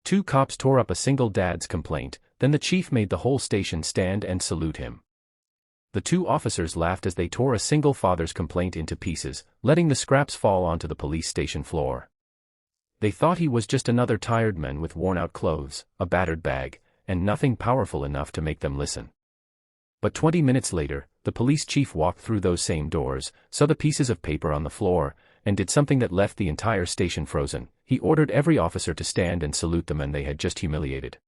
Two cops tore up a single dad's complaint, then the chief made the whole station stand and salute him. The two officers laughed as they tore a single father's complaint into pieces, letting the scraps fall onto the police station floor. They thought he was just another tired man with worn-out clothes, a battered bag, and nothing powerful enough to make them listen. But 20 minutes later, the police chief walked through those same doors, saw the pieces of paper on the floor, and did something that left the entire station frozen. He ordered every officer to stand and salute the men they had just humiliated.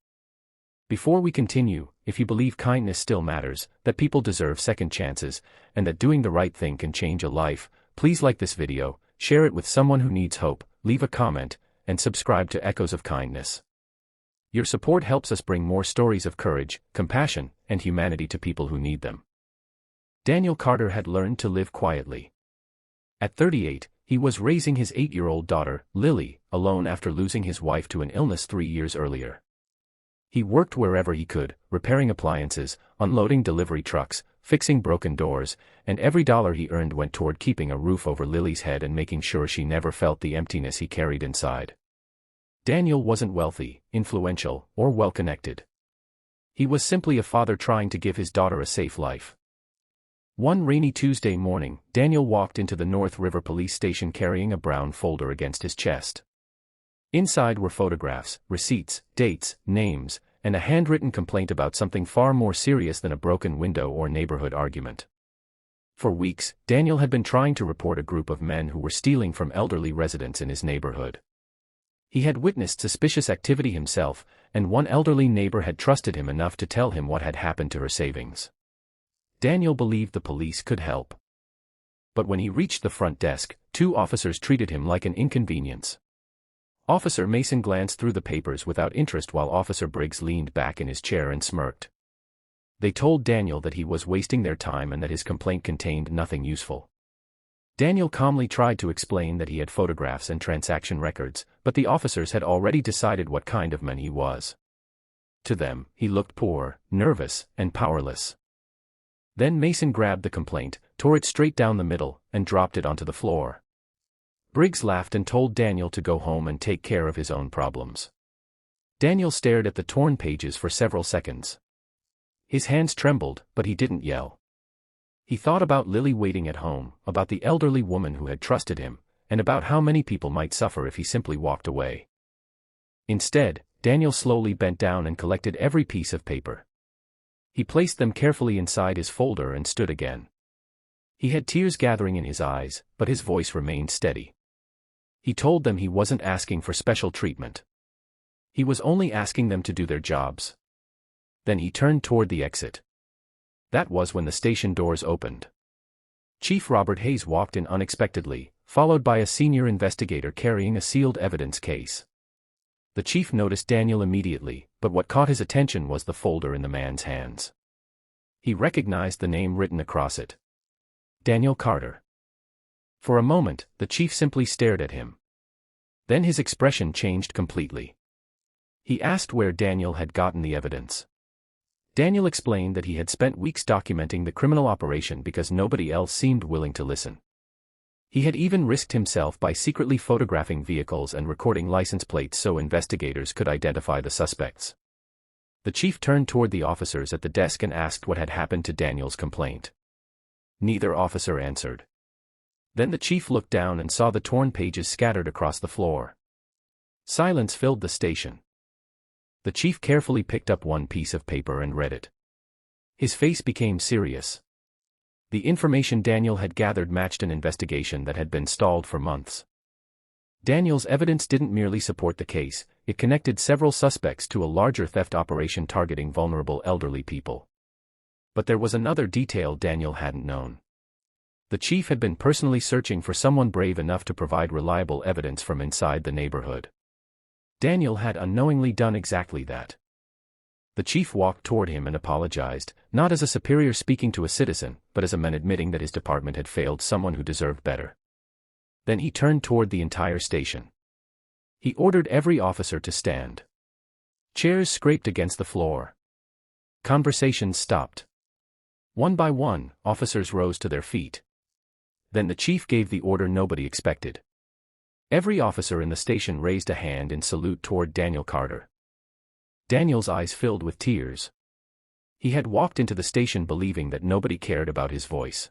Before we continue, if you believe kindness still matters, that people deserve second chances, and that doing the right thing can change a life, please like this video, share it with someone who needs hope, leave a comment, and subscribe to Echoes of Kindness. Your support helps us bring more stories of courage, compassion, and humanity to people who need them. Daniel Carter had learned to live quietly. At 38, he was raising his 8-year-old daughter, Lily, alone after losing his wife to an illness 3 years earlier. He worked wherever he could, repairing appliances, unloading delivery trucks, fixing broken doors, and every dollar he earned went toward keeping a roof over Lily's head and making sure she never felt the emptiness he carried inside. Daniel wasn't wealthy, influential, or well-connected. He was simply a father trying to give his daughter a safe life. One rainy Tuesday morning, Daniel walked into the North River police station carrying a brown folder against his chest. Inside were photographs, receipts, dates, names, and a handwritten complaint about something far more serious than a broken window or neighborhood argument. For weeks, Daniel had been trying to report a group of men who were stealing from elderly residents in his neighborhood. He had witnessed suspicious activity himself, and one elderly neighbor had trusted him enough to tell him what had happened to her savings. Daniel believed the police could help. But when he reached the front desk, two officers treated him like an inconvenience. Officer Mason glanced through the papers without interest while Officer Briggs leaned back in his chair and smirked. They told Daniel that he was wasting their time and that his complaint contained nothing useful. Daniel calmly tried to explain that he had photographs and transaction records, but the officers had already decided what kind of man he was. To them, he looked poor, nervous, and powerless. Then Mason grabbed the complaint, tore it straight down the middle, and dropped it onto the floor. Briggs laughed and told Daniel to go home and take care of his own problems. Daniel stared at the torn pages for several seconds. His hands trembled, but he didn't yell. He thought about Lily waiting at home, about the elderly woman who had trusted him, and about how many people might suffer if he simply walked away. Instead, Daniel slowly bent down and collected every piece of paper. He placed them carefully inside his folder and stood again. He had tears gathering in his eyes, but his voice remained steady. He told them he wasn't asking for special treatment. He was only asking them to do their jobs. Then he turned toward the exit. That was when the station doors opened. Chief Robert Hayes walked in unexpectedly, followed by a senior investigator carrying a sealed evidence case. The chief noticed Daniel immediately, but what caught his attention was the folder in the man's hands. He recognized the name written across it. Daniel Carter. For a moment, the chief simply stared at him. Then his expression changed completely. He asked where Daniel had gotten the evidence. Daniel explained that he had spent weeks documenting the criminal operation because nobody else seemed willing to listen. He had even risked himself by secretly photographing vehicles and recording license plates so investigators could identify the suspects. The chief turned toward the officers at the desk and asked what had happened to Daniel's complaint. Neither officer answered. Then the chief looked down and saw the torn pages scattered across the floor. Silence filled the station. The chief carefully picked up one piece of paper and read it. His face became serious. The information Daniel had gathered matched an investigation that had been stalled for months. Daniel's evidence didn't merely support the case, it connected several suspects to a larger theft operation targeting vulnerable elderly people. But there was another detail Daniel hadn't known. The chief had been personally searching for someone brave enough to provide reliable evidence from inside the neighborhood. Daniel had unknowingly done exactly that. The chief walked toward him and apologized, not as a superior speaking to a citizen, but as a man admitting that his department had failed someone who deserved better. Then he turned toward the entire station. He ordered every officer to stand. Chairs scraped against the floor. Conversations stopped. One by one, officers rose to their feet. Then the chief gave the order nobody expected. Every officer in the station raised a hand in salute toward Daniel Carter. Daniel's eyes filled with tears. He had walked into the station believing that nobody cared about his voice.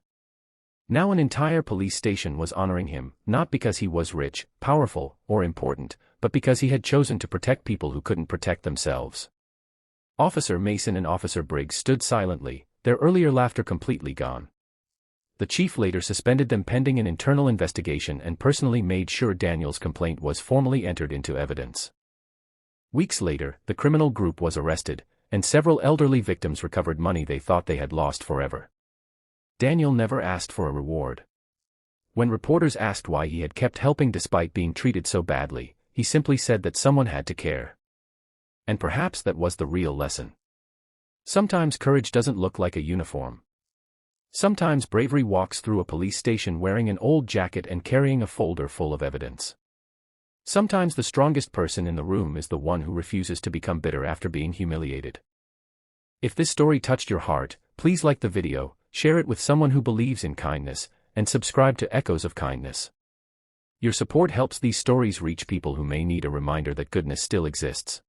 Now an entire police station was honoring him, not because he was rich, powerful, or important, but because he had chosen to protect people who couldn't protect themselves. Officer Mason and Officer Briggs stood silently, their earlier laughter completely gone. The chief later suspended them pending an internal investigation and personally made sure Daniel's complaint was formally entered into evidence. Weeks later, the criminal group was arrested, and several elderly victims recovered money they thought they had lost forever. Daniel never asked for a reward. When reporters asked why he had kept helping despite being treated so badly, he simply said that someone had to care. And perhaps that was the real lesson. Sometimes courage doesn't look like a uniform. Sometimes bravery walks through a police station wearing an old jacket and carrying a folder full of evidence. Sometimes the strongest person in the room is the one who refuses to become bitter after being humiliated. If this story touched your heart, please like the video, share it with someone who believes in kindness, and subscribe to Echoes of Kindness. Your support helps these stories reach people who may need a reminder that goodness still exists.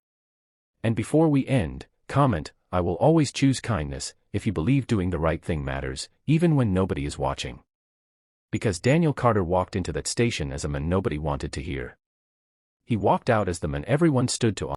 And before we end, comment, "I will always choose kindness," if you believe doing the right thing matters, even when nobody is watching. Because Daniel Carter walked into that station as a man nobody wanted to hear. He walked out as the man everyone stood to honor.